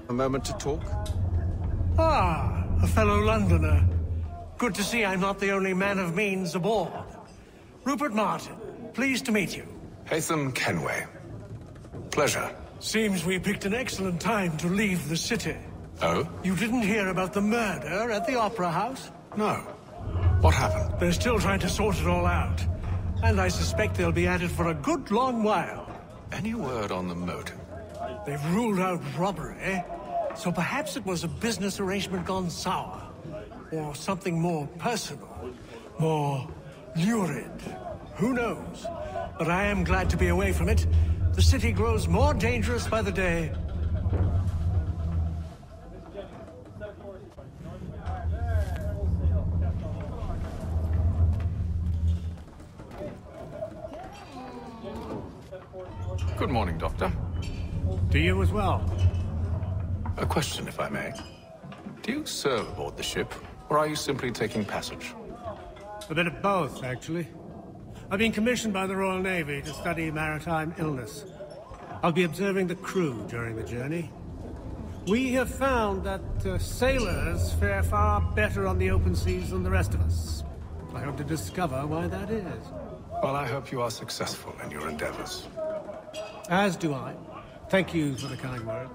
A moment to talk? Ah, a fellow Londoner. Good to see I'm not the only man of means aboard. Rupert Martin, pleased to meet you. Haytham Kenway. Pleasure. Seems we picked an excellent time to leave the city. Oh? You didn't hear about the murder at the Opera House? No. What happened? They're still trying to sort it all out. And I suspect they'll be at it for a good long while. Any word on the motive? They've ruled out robbery, so perhaps it was a business arrangement gone sour. Or something more personal, more lurid. Who knows? But I am glad to be away from it. The city grows more dangerous by the day. Good morning, Doctor. To you as well. A question, if I may. Do you serve aboard the ship, or are you simply taking passage? A bit of both, actually. I've been commissioned by the Royal Navy to study maritime illness. I'll be observing the crew during the journey. We have found that sailors fare far better on the open seas than the rest of us. I hope to discover why that is. Well, I hope you are successful in your endeavors. As do I. Thank you for the kind word.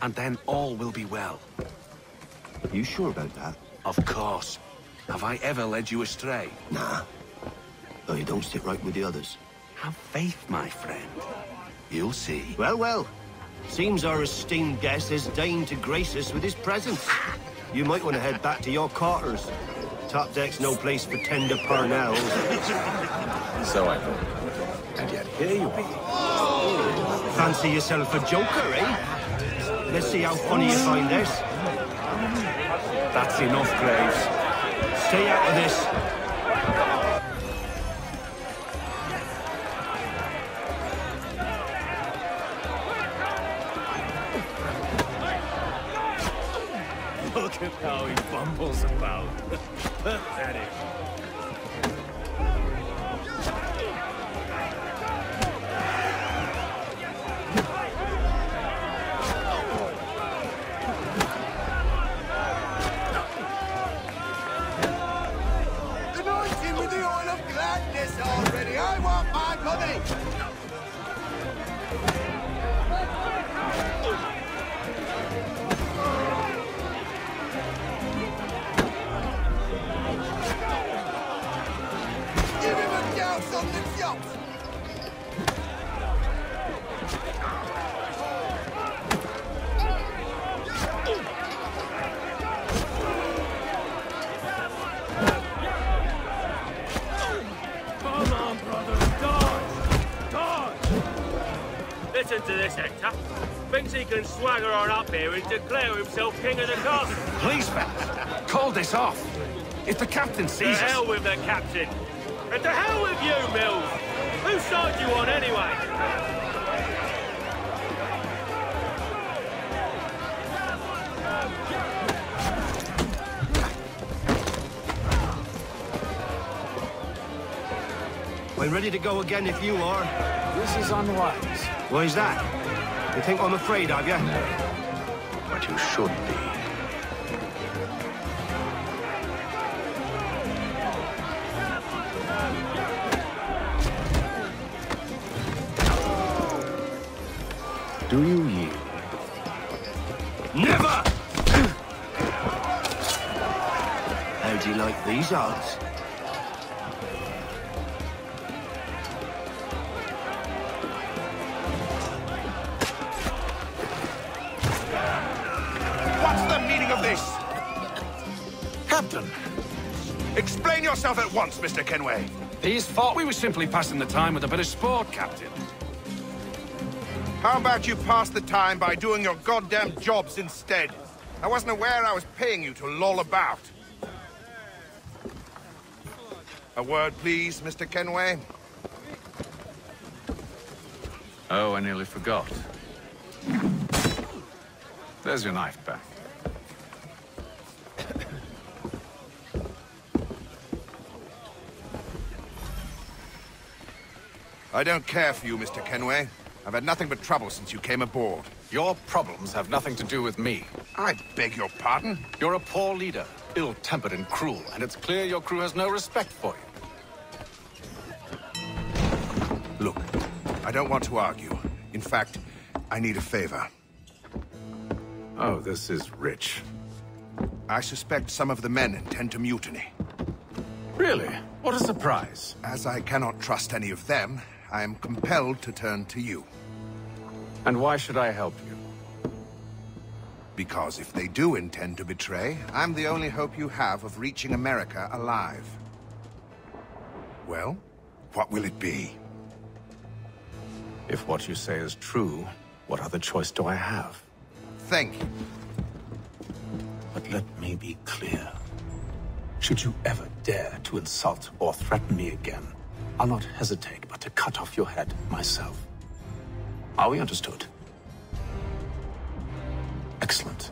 And then all will be well. Are you sure about that? Of course. Have I ever led you astray? Nah. Though you don't sit right with the others. Have faith, my friend. You'll see. Well, well. Seems our esteemed guest has deigned to grace us with his presence. You might want to head back to your quarters. Top deck's no place for tender parnells. So I thought. And yet here you be. Fancy yourself a joker, eh? Let's see how funny you find this. That's enough, Graves. Stay out of this. Look at how he bumbles about. Pathetic. Anointing with the oil of gladness already. I want my money. Give him a douse on the chops! Come on, brother, dodge! Dodge! Listen to this, Hector. Thinks he can swagger on up here and declare himself king of the castle. Please, fellas, call this off. If the captain To sees hell us... with the captain. And to hell with you, Mills. Whose side you on, anyway? We're ready to go again if you are. This is unwise. Why's that? You think I'm afraid of you? But you should be. Do you yield? Never! like these odds. What's the meaning of this? Captain, Explain yourself at once, Mr. Kenway. these thought we were simply passing the time with a bit of sport, Captain. How about you pass the time by doing your goddamn jobs instead? I wasn't aware I was paying you to loll about. A word, please, Mr. Kenway. Oh, I nearly forgot. There's your knife back. I don't care for you, Mr. Kenway. I've had nothing but trouble since you came aboard. Your problems have nothing to do with me. I beg your pardon? You're a poor leader, ill-tempered and cruel, and it's clear your crew has no respect for you. Look, I don't want to argue. In fact, I need a favor. Oh, this is rich. I suspect some of the men intend to mutiny. Really? What a surprise. As I cannot trust any of them, I am compelled to turn to you. And why should I help you? Because if they do intend to betray, I'm the only hope you have of reaching America alive. Well, what will it be? If what you say is true, what other choice do I have? Thank you. But let me be clear. Should you ever dare to insult or threaten me again, I'll not hesitate but to cut off your head myself. Are we understood? Excellent.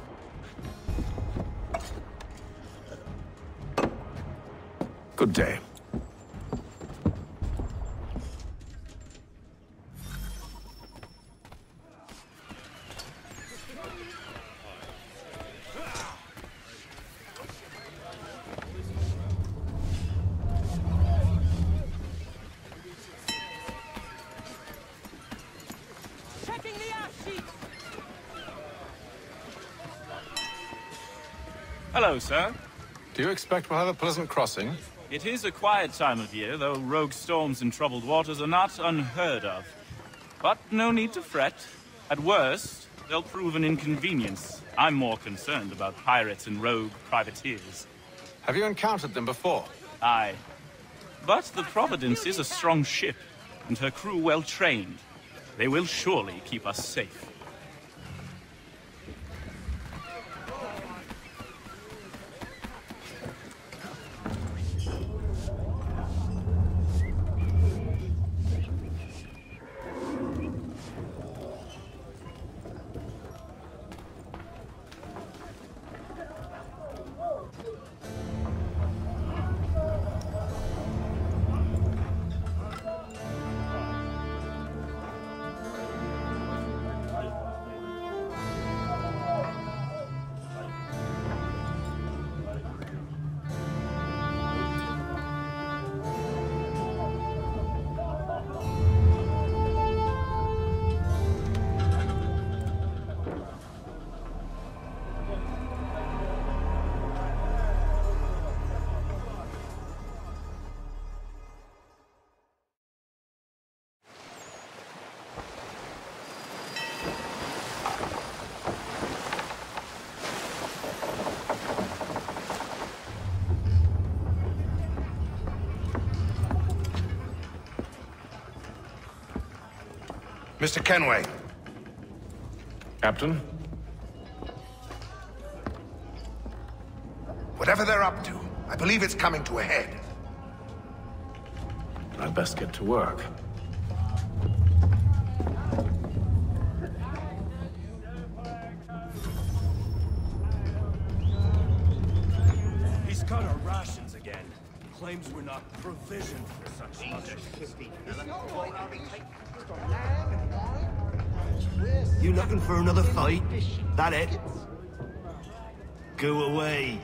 Good day. Hello, sir. Do you expect we'll have a pleasant crossing? It is a quiet time of year, though rogue storms and troubled waters are not unheard of. But no need to fret. At worst, they'll prove an inconvenience. I'm more concerned about pirates and rogue privateers. Have you encountered them before? Aye. But the Providence is a strong ship, and her crew well trained. They will surely keep us safe. Mr. Kenway. Captain? Whatever they're up to, I believe it's coming to a head. I'd best get to work. He's cut our rations again. Claims we're not provisioned for such luxury. You looking for another fight? That it? Go away.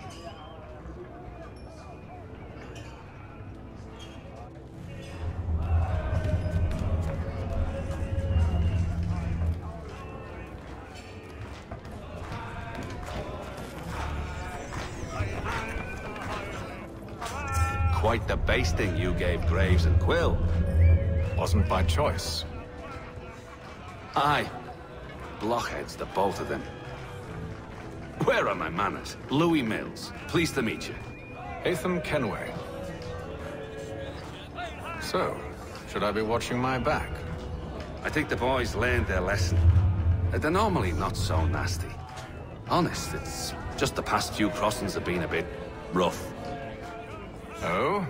quite the basting you gave Graves and Quill. Wasn't by choice. Aye. Blockheads, the both of them. Where are my manners? Louis Mills. Pleased to meet you. Atham Kenway. So, should I be watching my back? I think the boys learned their lesson. They're normally not so nasty. Honest, it's just the past few crossings have been a bit rough. Oh?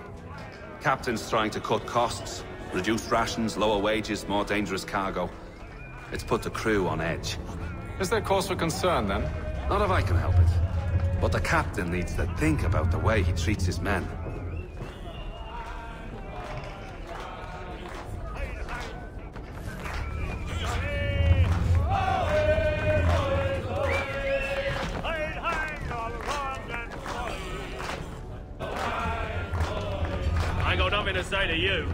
Captain's trying to cut costs. Reduced rations, lower wages, more dangerous cargo. It's put the crew on edge. Is there cause for concern, then? Not if I can help it. But the captain needs to think about the way he treats his men. I ain't got nothing to say to you.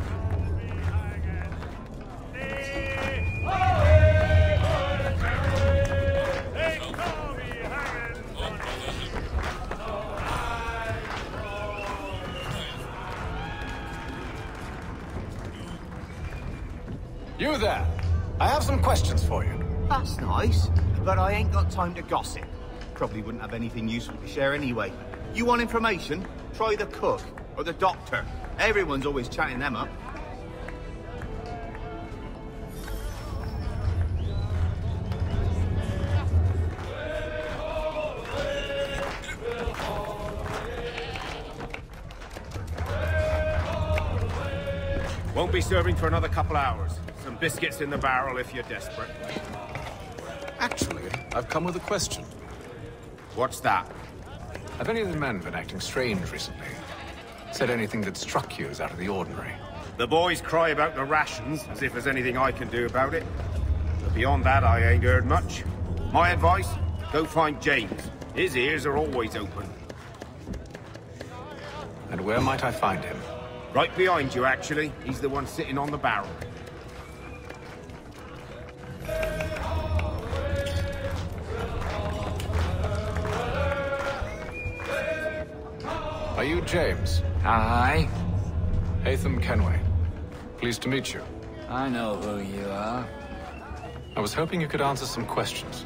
You there! I have some questions for you. That's nice, but I ain't got time to gossip. Probably wouldn't have anything useful to share anyway. You want information? Try the cook, or the doctor. Everyone's always chatting them up. Won't be serving for another couple hours. Some biscuits in the barrel if you're desperate. Actually, I've come with a question. What's that? Have any of the men been acting strange recently? Said anything that struck you as out of the ordinary? The boys cry about the rations, as if there's anything I can do about it. But beyond that, I ain't heard much. My advice? Go find James. His ears are always open. And where might I find him? Right behind you, actually. He's the one sitting on the barrel. Are you James? Aye. Atham Kenway. Pleased to meet you. I know who you are. I was hoping you could answer some questions.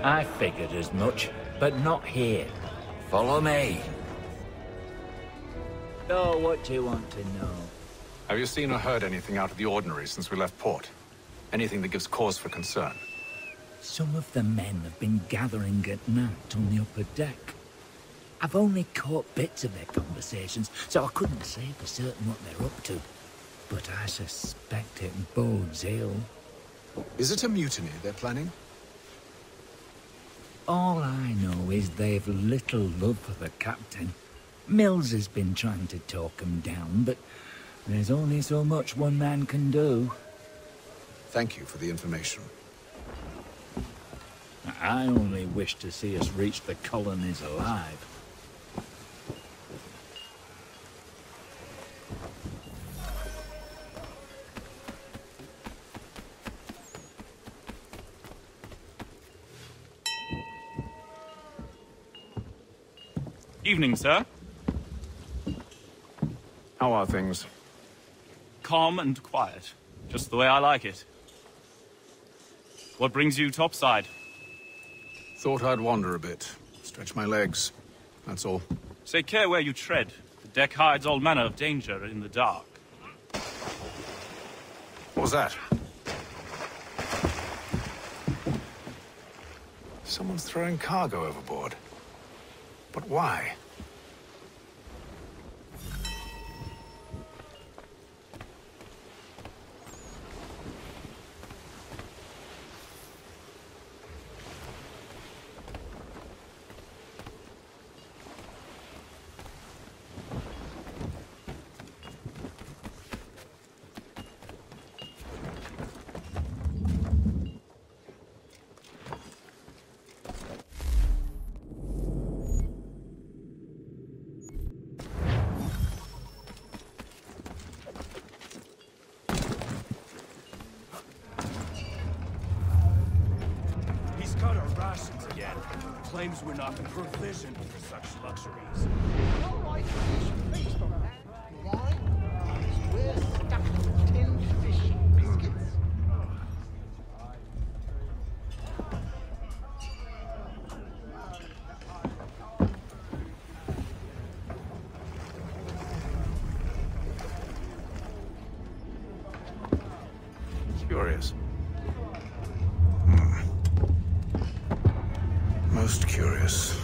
I figured as much, but not here. Follow me. So, what do you want to know? Have you seen or heard anything out of the ordinary since we left port? Anything that gives cause for concern? Some of the men have been gathering at night on the upper deck. I've only caught bits of their conversations, so I couldn't say for certain what they're up to. But I suspect it bodes ill. Is it a mutiny they're planning? All I know is they've little love for the captain. Mills has been trying to talk him down, but there's only so much one man can do. Thank you for the information. I only wish to see us reach the colonies alive. Evening, sir. How are things? Calm and quiet. Just the way I like it. What brings you topside? Thought I'd wander a bit. Stretch my legs. That's all. Take care where you tread. The deck hides all manner of danger in the dark. What was that? Someone's throwing cargo overboard. But why? again. Claims we're not provisioned for such luxuries. All right, you should feast on that. Why? Because we're stuffed with tinned fish and biscuits. Curious. Most curious.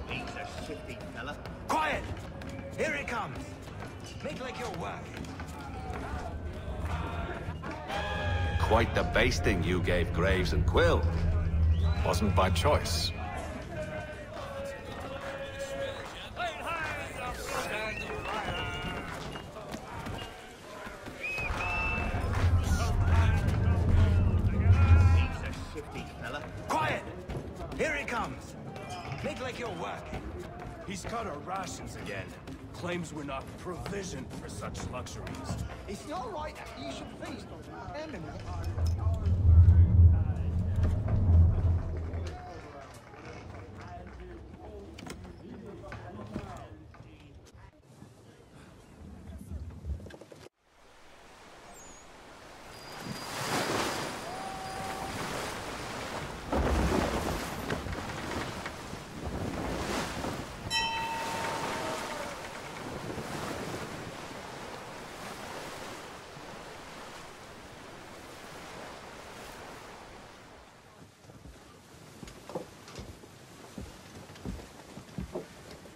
He's a shifty fella. Quiet! Here he comes. Make like you're working. Quite the basting you gave Graves and Quill. Wasn't by choice. Quiet! Here he comes. Make like you're working. He's cut our rations again. Claims we're not provisioned for such luxuries. It's not right that you should feast on that. Eminent.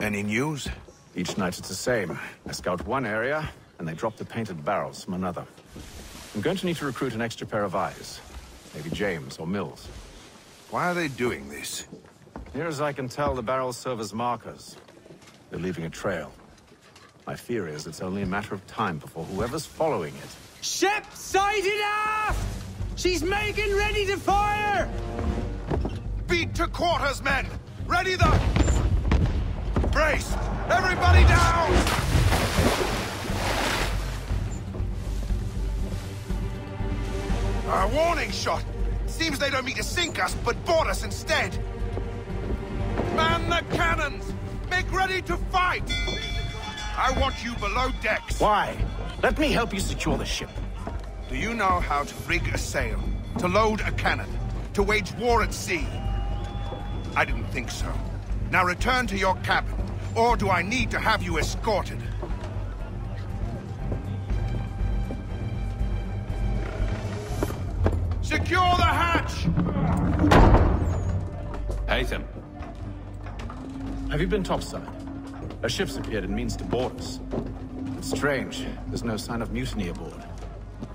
Any news? Each night it's the same. I scout one area, and they drop the painted barrels from another. I'm going to need to recruit an extra pair of eyes. Maybe James or Mills. Why are they doing this? Near as I can tell, the barrels serve as markers. They're leaving a trail. My fear is it's only a matter of time before whoever's following it... Ship sighted aft! She's making ready to fire! Beat to quarters, men! Ready the... Brace! Everybody down! A warning shot! Seems they don't mean to sink us, but board us instead! Man the cannons! Make ready to fight! I want you below decks! Why? Let me help you secure the ship. Do you know how to rig a sail? To load a cannon? To wage war at sea? I didn't think so. Now return to your cabin. Or do I need to have you escorted? Secure the hatch! Haytham. Have you been topside? A ship's appeared and means to board us. It's strange. There's no sign of mutiny aboard.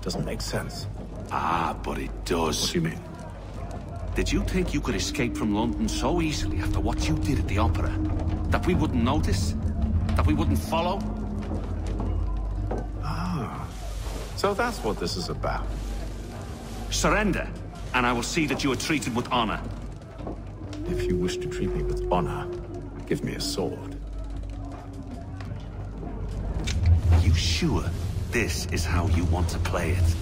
Doesn't make sense. Ah, but it does. What do you mean? Did you think you could escape from London so easily after what you did at the Opera? That we wouldn't notice? That we wouldn't follow? Ah. So that's what this is about. Surrender, and I will see that you are treated with honor. If you wish to treat me with honor, give me a sword. You sure this is how you want to play it?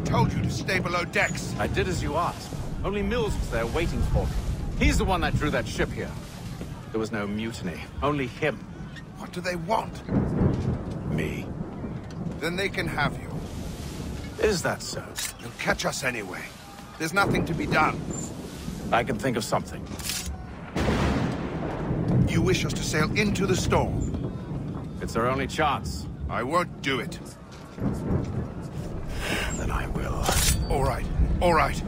told you to stay below decks. I did as you asked. Only Mills was there waiting for me. He's the one that drew that ship here. There was no mutiny, only him. What do they want? Me. Then they can have you. Is that so? You'll catch us anyway. There's nothing to be done. I can think of something. You wish us to sail into the storm? It's our only chance. I won't do it. Then I will. All right, all right.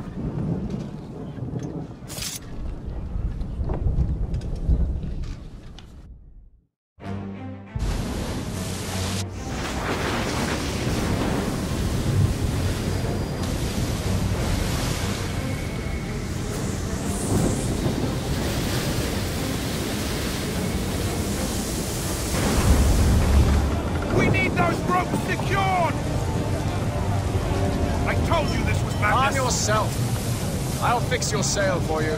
Arm yourself. I'll fix your sail for you.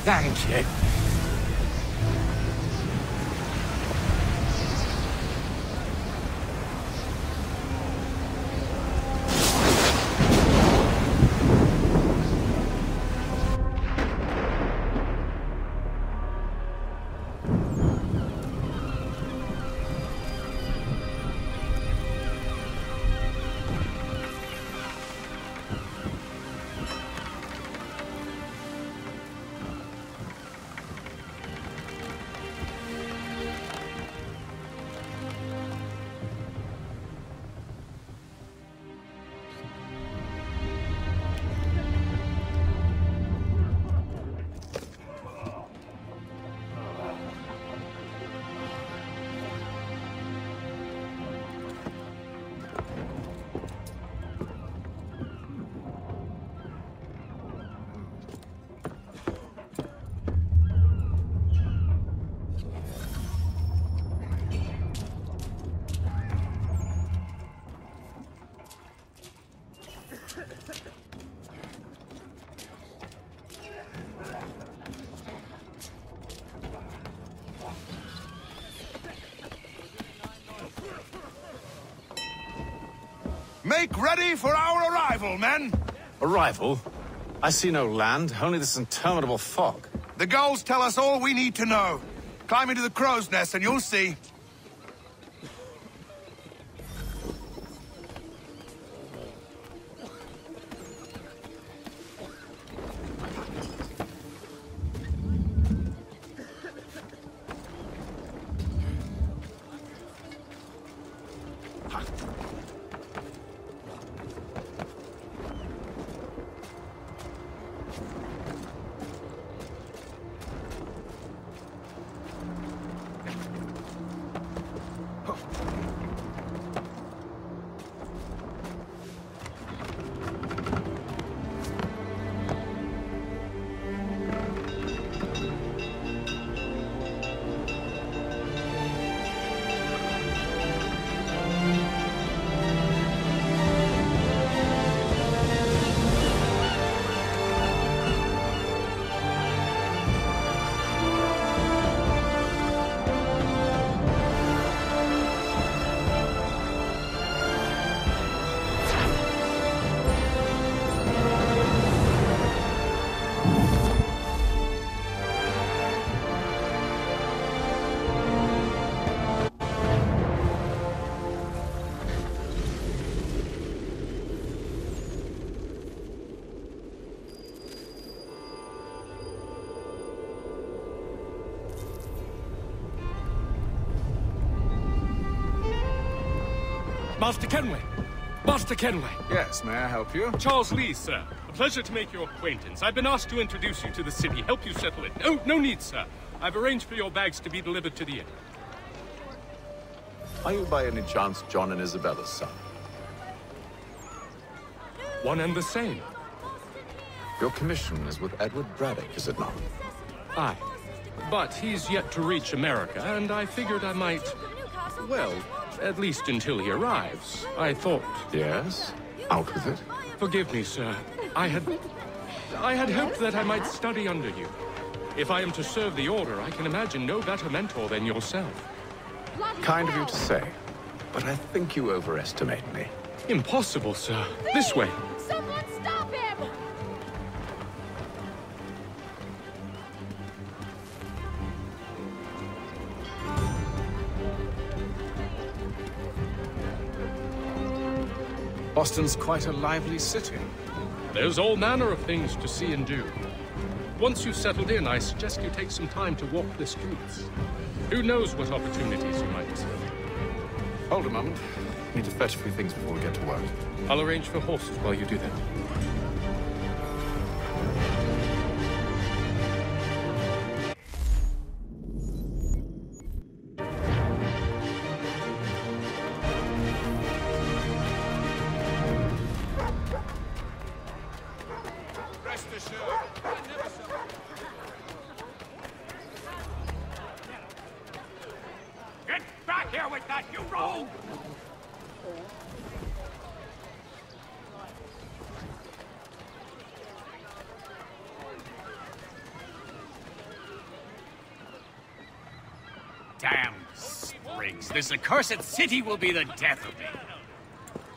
Thank you. Make ready for our arrival, men! Arrival? I see no land, only this interminable fog. The gulls tell us all we need to know. Climb into the crow's nest and you'll see. Master Kenway! Master Kenway! Yes, may I help you? Charles Lee, sir. A pleasure to make your acquaintance. I've been asked to introduce you to the city, help you settle it. No need, sir. I've arranged for your bags to be delivered to the inn. Are you by any chance John and Isabella's son? One and the same. Your commission is with Edward Braddock, is it not? Aye. But he's yet to reach America, and I figured I might... Well, at least until he arrives. I thought... Yes? Out with it. Forgive me, sir. I had hoped that I might study under you. If I am to serve the Order, I can imagine no better mentor than yourself. Kind of you to say, but I think you overestimate me. Impossible, sir. This way. Someone stop him! Boston's quite a lively city. There's all manner of things to see and do. Once you've settled in, I suggest you take some time to walk the streets. Who knows what opportunities you might discover. Hold a moment. Need to fetch a few things before we get to work. I'll arrange for horses while you do that. Get back here with that, you rogue! Damn sprigs. This accursed city will be the death of me.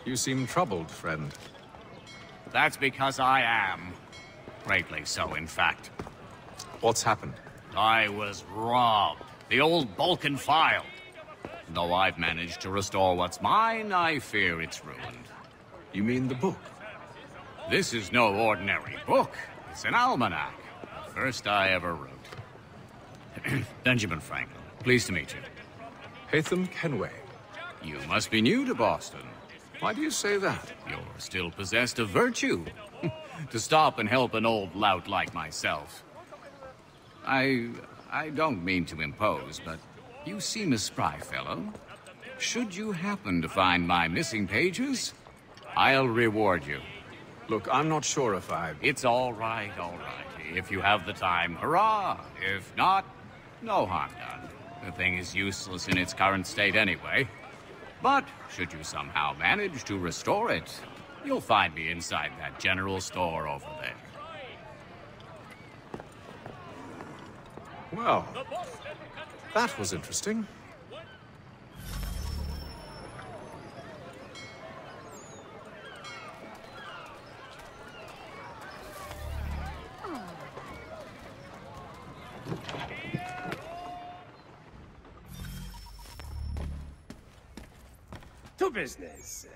You seem troubled, friend. That's because I am. Greatly so, in fact. What's happened? I was robbed. The old Balkan file. Though I've managed to restore what's mine, I fear it's ruined. You mean the book? This is no ordinary book. It's an almanac. The first I ever wrote. Benjamin Franklin. Pleased to meet you. Haytham Kenway. You must be new to Boston. Why do you say that? You're still possessed of virtue. To stop and help an old lout like myself. I don't mean to impose, but you seem a spry fellow. Should you happen to find my missing pages, I'll reward you. Look, I'm not sure if I... It's all right, all right. If you have the time, hurrah. If not, no harm done. The thing is useless in its current state anyway. But should you somehow manage to restore it, you'll find me inside that general store over there. Well, that was interesting. To business.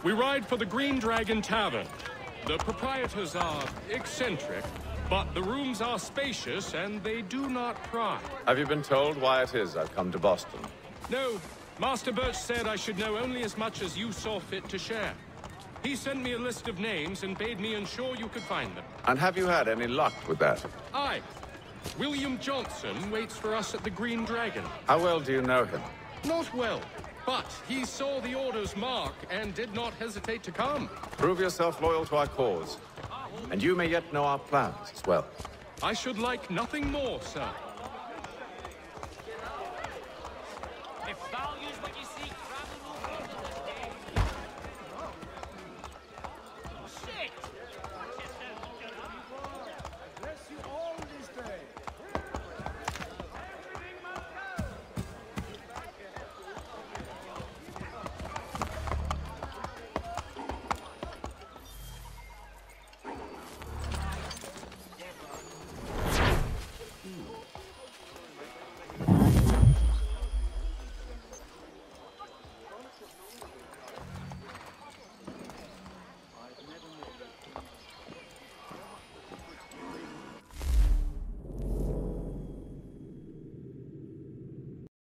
We ride for the Green Dragon Tavern. The proprietors are eccentric, but the rooms are spacious and they do not pry. Have you been told why it is I've come to Boston? No. Master Birch said I should know only as much as you saw fit to share. He sent me a list of names and bade me ensure you could find them. And have you had any luck with that? Aye. William Johnson waits for us at the Green Dragon. How well do you know him? Not well. But he saw the Order's mark and did not hesitate to come. Prove yourself loyal to our cause. And you may yet know our plans as well. I should like nothing more, sir.